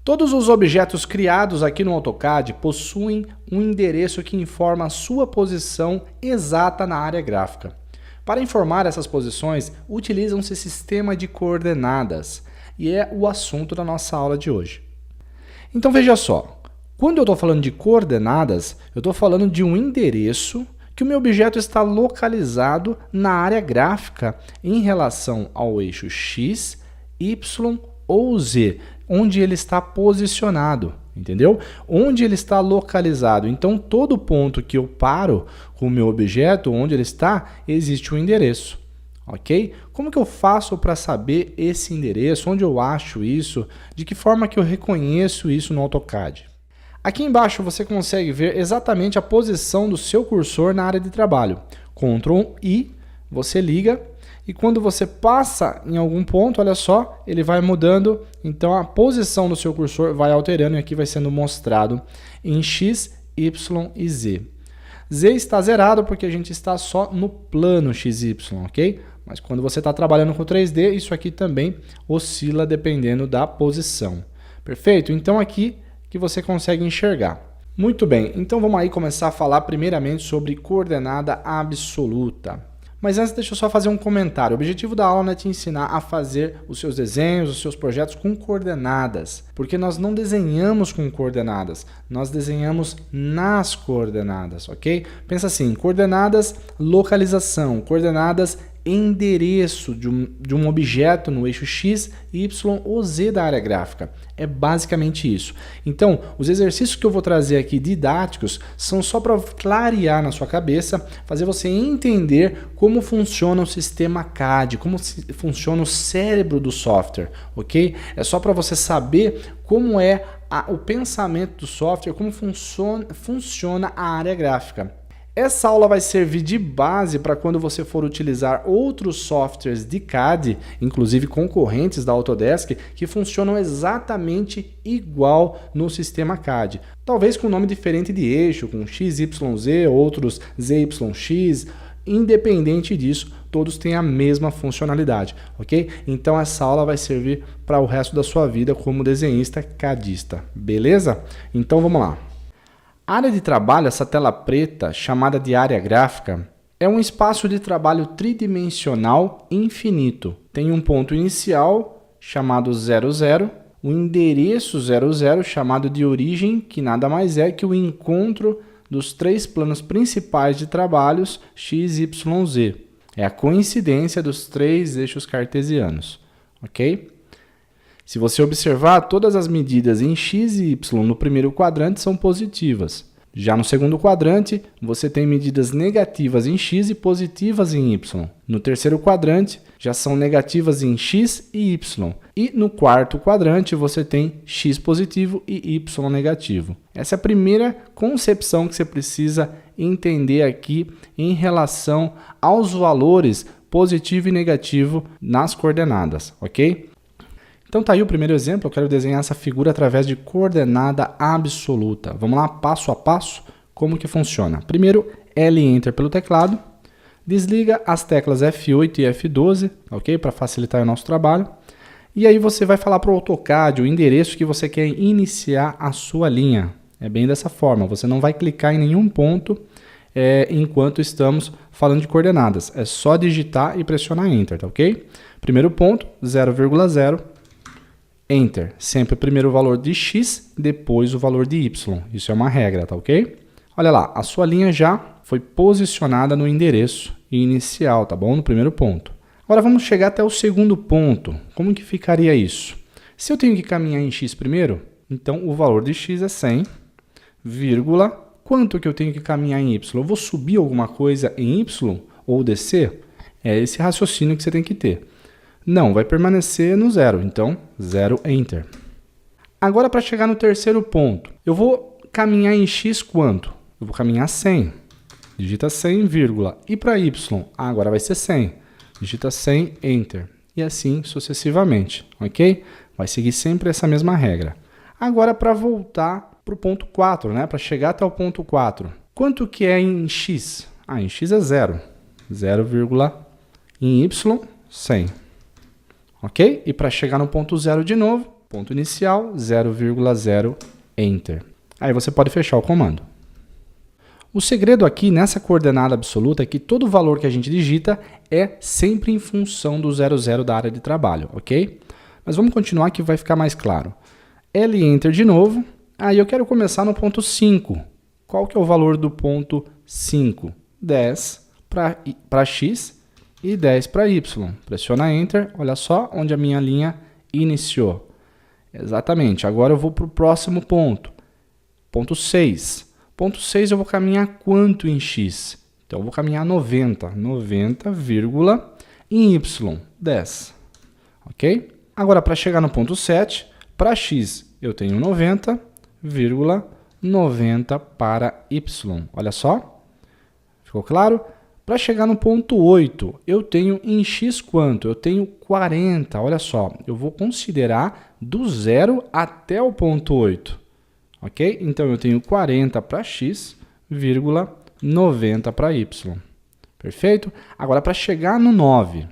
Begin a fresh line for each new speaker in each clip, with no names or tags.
Todos os objetos criados aqui no AutoCAD possuem um endereço que informa a sua posição exata na área gráfica. Para informar essas posições, utiliza-se sistema de coordenadas, e é o assunto da nossa aula de hoje. Então veja só, quando eu estou falando de coordenadas, eu estou falando de um endereço que o meu objeto está localizado na área gráfica em relação ao eixo X, Y ou Z, onde ele está posicionado, entendeu? Onde ele está localizado. Então, todo ponto que eu paro com o meu objeto, onde ele está, existe um endereço, ok? Como que eu faço para saber esse endereço? Onde eu acho isso? De que forma que eu reconheço isso no AutoCAD? Aqui embaixo você consegue ver exatamente a posição do seu cursor na área de trabalho. Ctrl I, você liga. E quando você passa em algum ponto, olha só, ele vai mudando, então a posição do seu cursor vai alterando e aqui vai sendo mostrado em X, Y e Z. Z está zerado porque a gente está só no plano XY, ok? Mas quando você está trabalhando com 3D, isso aqui também oscila dependendo da posição. Perfeito? Então aqui que você consegue enxergar. Muito bem, então vamos aí começar a falar primeiramente sobre coordenada absoluta. Mas antes, deixa eu só fazer um comentário. O objetivo da aula não é te ensinar a fazer os seus desenhos, os seus projetos com coordenadas, porque nós não desenhamos com coordenadas, nós desenhamos nas coordenadas, ok? Pensa assim, coordenadas localização, coordenadas endereço de um objeto no eixo X, Y ou Z da área gráfica. É basicamente isso. Então, os exercícios que eu vou trazer aqui didáticos são só para clarear na sua cabeça, fazer você entender como funciona o sistema CAD, como funciona o cérebro do software, ok? É só para você saber como é o pensamento do software, como funciona a área gráfica. Essa aula vai servir de base para quando você for utilizar outros softwares de CAD, inclusive concorrentes da Autodesk, que funcionam exatamente igual no sistema CAD. Talvez com nome diferente de eixo, com XYZ, outros ZYX, independente disso, todos têm a mesma funcionalidade, ok? Então essa aula vai servir para o resto da sua vida como desenhista cadista, beleza? Então vamos lá. A área de trabalho, essa tela preta, chamada de área gráfica, é um espaço de trabalho tridimensional infinito. Tem um ponto inicial, chamado 00, o endereço 00, chamado de origem, que nada mais é que o encontro dos três planos principais de trabalhos X, Y, Z. É a coincidência dos três eixos cartesianos, ok? Se você observar, todas as medidas em X e Y no primeiro quadrante são positivas. Já no segundo quadrante, você tem medidas negativas em X e positivas em Y. No terceiro quadrante, já são negativas em X e Y. E no quarto quadrante, você tem X positivo e Y negativo. Essa é a primeira concepção que você precisa entender aqui em relação aos valores positivo e negativo nas coordenadas, ok? Então tá aí o primeiro exemplo, eu quero desenhar essa figura através de coordenada absoluta. Vamos lá, passo a passo, como que funciona. Primeiro, L Enter pelo teclado, desliga as teclas F8 e F12, ok? Para facilitar o nosso trabalho. E aí você vai falar para o AutoCAD o endereço que você quer iniciar a sua linha. É bem dessa forma, você não vai clicar em nenhum ponto enquanto estamos falando de coordenadas. É só digitar e pressionar Enter, tá ok? Primeiro ponto, 0,0. Enter, sempre o primeiro valor de X, depois o valor de Y. Isso é uma regra, tá ok? Olha lá, a sua linha já foi posicionada no endereço inicial, tá bom? No primeiro ponto. Agora vamos chegar até o segundo ponto. Como que ficaria isso? Se eu tenho que caminhar em X primeiro, então o valor de X é 100, vírgula, quanto que eu tenho que caminhar em Y? Eu vou subir alguma coisa em Y ou descer? É esse raciocínio que você tem que ter. Não, vai permanecer no 0, então 0, Enter. Agora para chegar no terceiro ponto, eu vou caminhar em X quanto? Eu vou caminhar 100, digita 100, vírgula. E para Y? Agora vai ser 100, digita 100, Enter. E assim sucessivamente, ok? Vai seguir sempre essa mesma regra. Agora para voltar para o ponto 4, né? Para chegar até o ponto 4. Quanto que é em X? Em X é 0, 0, em Y, 100. Ok? E para chegar no ponto 0 de novo, ponto inicial, 0,0, Enter. Aí você pode fechar o comando. O segredo aqui nessa coordenada absoluta é que todo valor que a gente digita é sempre em função do 00 da área de trabalho, ok? Mas vamos continuar que vai ficar mais claro. L Enter de novo. Aí eu quero começar no ponto 5. Qual que é o valor do ponto 5? 10 para X e 10 para Y. Pressiona Enter, olha só onde a minha linha iniciou. Exatamente, agora eu vou para o próximo ponto. Ponto 6. Ponto 6 eu vou caminhar quanto em X? Então eu vou caminhar 90. 90, em Y, 10. Ok? Agora para chegar no ponto 7, para X eu tenho 90, 90 para Y. Olha só. Ficou claro? Para chegar no ponto 8, eu tenho em X quanto? Eu tenho 40. Olha só, eu vou considerar do 0 até o ponto 8. Ok? Então eu tenho 40 para X, 90 para Y. Perfeito? Agora para chegar no 9,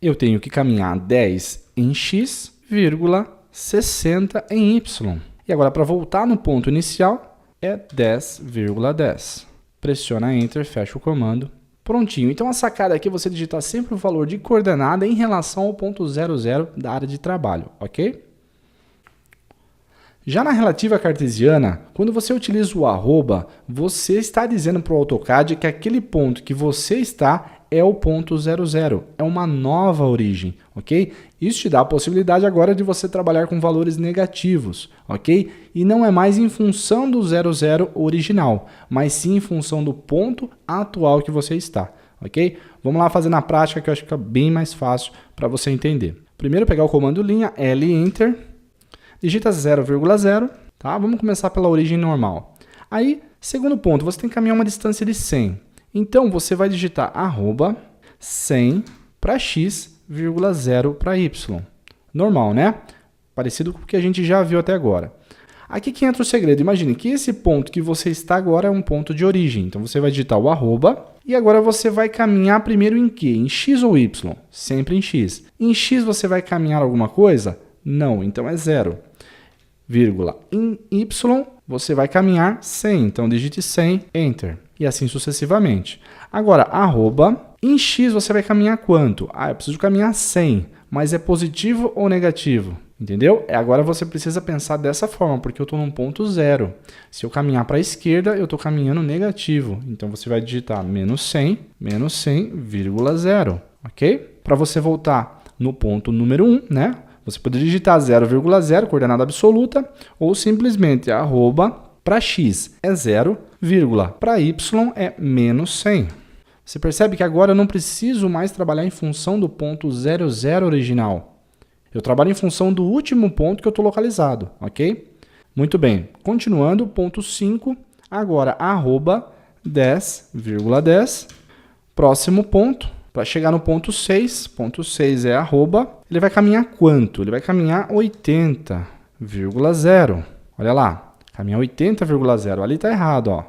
eu tenho que caminhar 10 em X, 60 em Y. E agora para voltar no ponto inicial é 10,10. Pressiona Enter, fecha o comando. Prontinho. Então a sacada aqui é você digitar sempre o valor de coordenada em relação ao ponto 00 da área de trabalho, ok? Já na relativa cartesiana, quando você utiliza o arroba, você está dizendo para o AutoCAD que aquele ponto que você está é o ponto 00, é uma nova origem, ok? Isso te dá a possibilidade agora de você trabalhar com valores negativos, ok? E não é mais em função do 00 original, mas sim em função do ponto atual que você está, ok? Vamos lá fazer na prática que eu acho que fica bem mais fácil para você entender. Primeiro pegar o comando linha, L Enter, digita 0,0, tá? Vamos começar pela origem normal. Aí, segundo ponto, você tem que caminhar uma distância de 100. Então, você vai digitar arroba 100 para X, 0 para Y. Normal, né? Parecido com o que a gente já viu até agora. Aqui que entra o segredo. Imagine que esse ponto que você está agora é um ponto de origem. Então, você vai digitar o arroba e agora você vai caminhar primeiro em quê? Em X ou Y? Sempre em X. Em X você vai caminhar alguma coisa? Não, então é 0. Vírgula. Em Y, você vai caminhar 100. Então, digite 100, Enter. E assim sucessivamente. Agora, arroba. Em X, você vai caminhar quanto? Eu preciso caminhar 100. Mas é positivo ou negativo? Entendeu? Agora você precisa pensar dessa forma, porque eu estou num ponto 0. Se eu caminhar para a esquerda, eu estou caminhando negativo. Então, você vai digitar menos 100, 0. Ok? Para você voltar no ponto número 1, né? Você pode digitar 0,0, coordenada absoluta, ou simplesmente arroba para X é 0, para Y é menos 100. Você percebe que agora eu não preciso mais trabalhar em função do ponto 00 original. Eu trabalho em função do último ponto que eu estou localizado, ok? Muito bem. Continuando, ponto 5, agora arroba 10,10. Próximo ponto. Para chegar no ponto 6 é arroba, ele vai caminhar quanto? Ele vai caminhar 80,0. Olha lá, caminhar 80,0. Ali está errado, ó.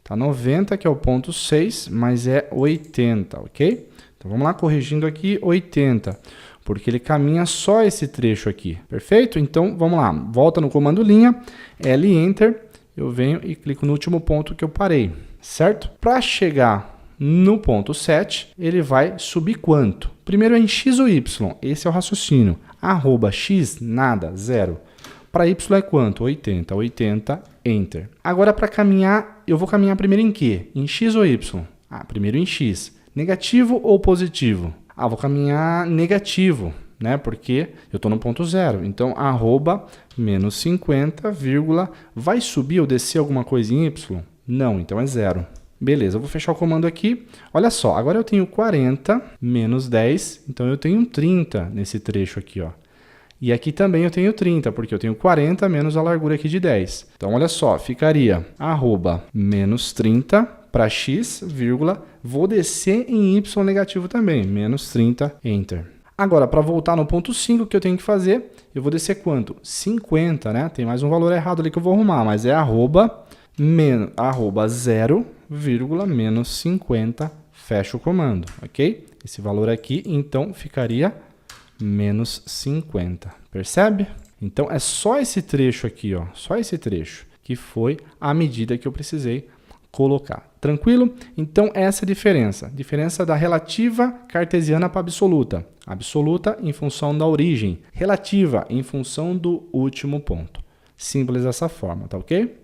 Está 90, que é o ponto 6, mas é 80, ok? Então vamos lá, corrigindo aqui, 80, porque ele caminha só esse trecho aqui, perfeito? Então vamos lá, volta no comando linha, L Enter, eu venho e clico no último ponto que eu parei, certo? Para chegar no ponto 7, ele vai subir quanto? Primeiro é em X ou Y, esse é o raciocínio. Arroba X, nada, 0. Para Y é quanto? 80, Enter. Agora para caminhar, eu vou caminhar primeiro em quê? Em X ou Y? Primeiro em X. Negativo ou positivo? Vou caminhar negativo, né? Porque eu estou no ponto 0. Então, arroba menos 50, vírgula, vai subir ou descer alguma coisa em Y? Não, então é 0. Beleza, eu vou fechar o comando aqui. Olha só, agora eu tenho 40 menos 10, então eu tenho 30 nesse trecho aqui, ó. E aqui também eu tenho 30, porque eu tenho 40 menos a largura aqui de 10. Então, olha só, ficaria arroba menos 30 para X, vírgula, vou descer em Y negativo também, menos 30, Enter. Agora, para voltar no ponto 5, o que eu tenho que fazer? Eu vou descer quanto? 50, né? Tem mais um valor errado ali que eu vou arrumar, mas é arroba 0, vírgula, menos 50, fecha o comando, ok? Esse valor aqui, então, ficaria menos 50, percebe? Então é só esse trecho aqui, ó, só esse trecho que foi a medida que eu precisei colocar. Tranquilo? Então essa é a diferença. Diferença da relativa cartesiana para absoluta. Absoluta em função da origem, relativa em função do último ponto. Simples dessa forma, tá ok?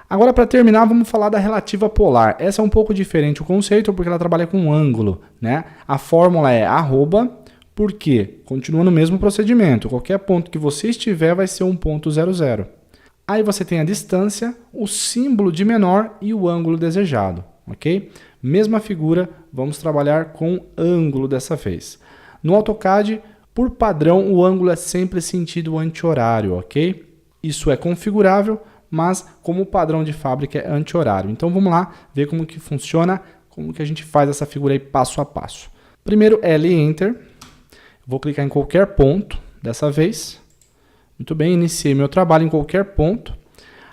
Agora, para terminar, vamos falar da relativa polar. Essa é um pouco diferente o conceito, porque ela trabalha com ângulo, né? A fórmula é arroba, porque continua no mesmo procedimento. Qualquer ponto que você estiver vai ser um ponto 00. Aí você tem a distância, o símbolo de menor e o ângulo desejado, ok? Mesma figura, vamos trabalhar com ângulo dessa vez. No AutoCAD, por padrão, o ângulo é sempre sentido anti-horário, ok? Isso é configurável, mas como padrão de fábrica é anti-horário. Então vamos lá ver como que funciona, como que a gente faz essa figura aí passo a passo. Primeiro, L Enter. Vou clicar em qualquer ponto dessa vez. Muito bem, iniciei meu trabalho em qualquer ponto.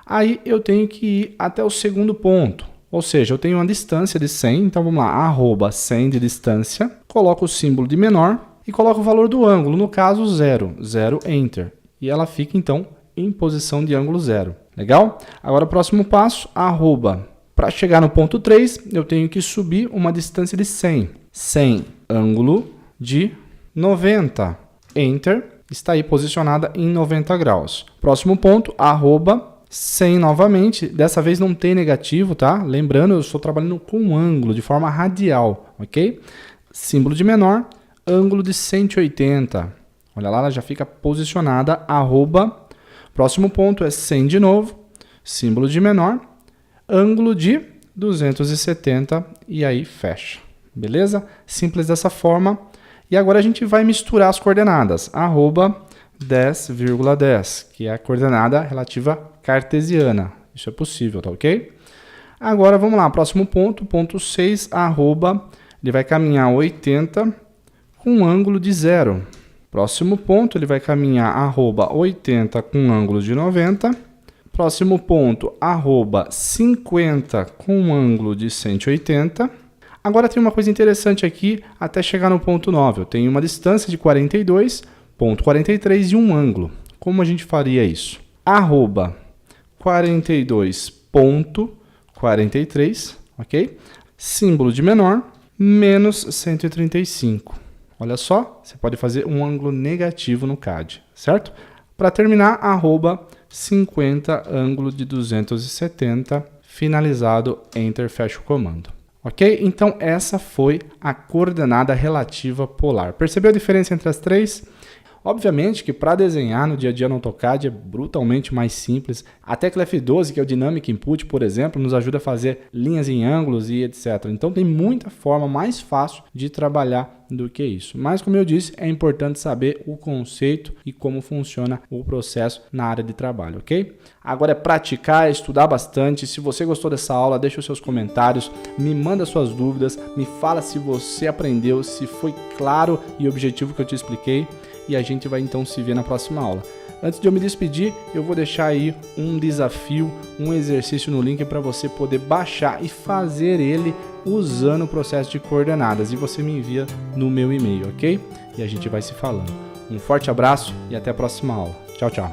Aí eu tenho que ir até o segundo ponto. Ou seja, eu tenho uma distância de 100. Então vamos lá, arroba 100 de distância. Coloco o símbolo de menor e coloco o valor do ângulo. No caso, 0. 0, Enter. E ela fica então em posição de ângulo 0. Legal? Agora o próximo passo, arroba. Para chegar no ponto 3, eu tenho que subir uma distância de 100. 100, ângulo de 90. Enter. Está aí posicionada em 90 graus. Próximo ponto, arroba 100 novamente. Dessa vez não tem negativo, tá? Lembrando, eu estou trabalhando com ângulo, de forma radial, ok? Símbolo de menor, ângulo de 180. Olha lá, ela já fica posicionada, arroba. Próximo ponto é 100 de novo, símbolo de menor, ângulo de 270 e aí fecha. Beleza? Simples dessa forma. E agora a gente vai misturar as coordenadas. Arroba 10,10, que é a coordenada relativa cartesiana. Isso é possível, tá ok? Agora vamos lá, próximo ponto, ponto 6, arroba, ele vai caminhar 80 com um ângulo de 0. Próximo ponto, ele vai caminhar arroba 80 com um ângulo de 90. Próximo ponto, arroba 50 com um ângulo de 180. Agora tem uma coisa interessante aqui até chegar no ponto 9. Eu tenho uma distância de 42,43 e um ângulo. Como a gente faria isso? Arroba 42,43, ok? Símbolo de menor, menos 135. Olha só, você pode fazer um ângulo negativo no CAD, certo? Para terminar, arroba 50, ângulo de 270, finalizado, Enter, fecha o comando. Ok? Então essa foi a coordenada relativa polar. Percebeu a diferença entre as três? Obviamente que para desenhar no dia a dia no AutoCAD é brutalmente mais simples. A tecla F12, que é o Dynamic Input, por exemplo, nos ajuda a fazer linhas em ângulos e etc. Então tem muita forma mais fácil de trabalhar do que isso. Mas como eu disse, é importante saber o conceito e como funciona o processo na área de trabalho, ok? Agora é praticar, é estudar bastante. Se você gostou dessa aula, deixa os seus comentários, me manda suas dúvidas, me fala se você aprendeu, se foi claro e objetivo que eu te expliquei. E a gente vai então se ver na próxima aula. Antes de eu me despedir, eu vou deixar aí um desafio, um exercício no link para você poder baixar e fazer ele usando o processo de coordenadas. E você me envia no meu e-mail, ok? E a gente vai se falando. Um forte abraço e até a próxima aula. Tchau, tchau.